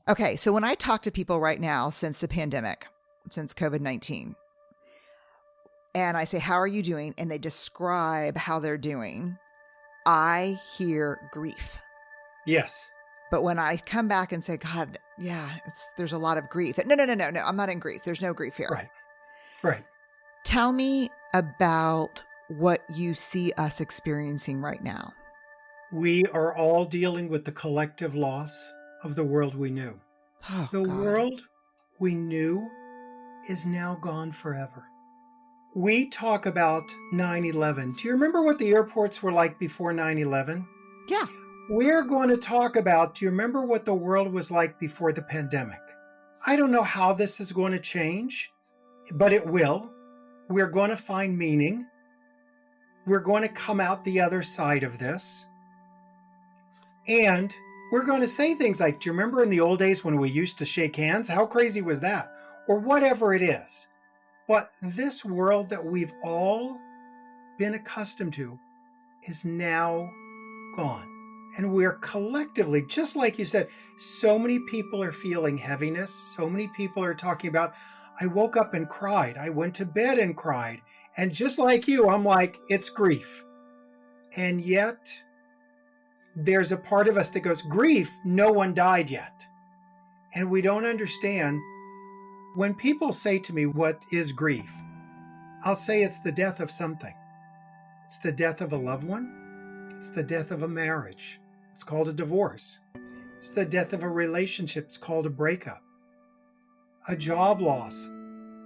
Okay, so when I talk to people right now since the pandemic, since COVID-19, and I say, how are you doing? And they describe how they're doing, I hear grief. Yes. But when I come back and say, God, yeah, there's a lot of grief. No, I'm not in grief. There's no grief here. Right. Right. Tell me about what you see us experiencing right now. We are all dealing with the collective loss of the world we knew. Oh, The God. world we knew is now gone forever. We talk about 9/11. Do you remember what the airports were like before 9/11? Yeah. We're going to talk about, do you remember what the world was like before the pandemic? I don't know how this is going to change, but it will. We're going to find meaning. We're going to come out the other side of this. And we're going to say things like, do you remember in the old days when we used to shake hands? How crazy was that? Or whatever it is. But this world that we've all been accustomed to is now gone. And we're collectively, just like you said, so many people are feeling heaviness. So many people are talking about, I woke up and cried. I went to bed and cried. And just like you, I'm like, it's grief. And yet, there's a part of us that goes, grief, no one died yet. And we don't understand. When people say to me, what is grief? I'll say it's the death of something. It's the death of a loved one. It's the death of a marriage. It's called a divorce. It's the death of a relationship. It's called a breakup. A job loss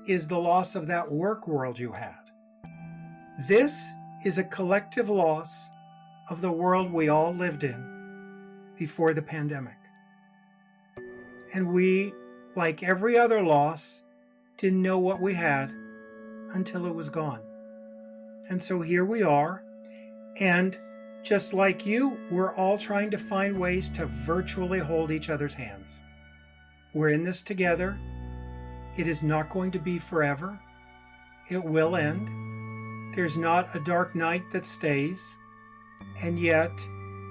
is the loss of that work world you had. This is a collective loss of the world we all lived in before the pandemic. And we, like every other loss, didn't know what we had until it was gone. And so here we are, and just like you, we're all trying to find ways to virtually hold each other's hands. We're in this together. It is not going to be forever. It will end. There's not a dark night that stays. And yet,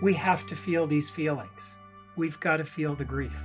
we have to feel these feelings. We've got to feel the grief.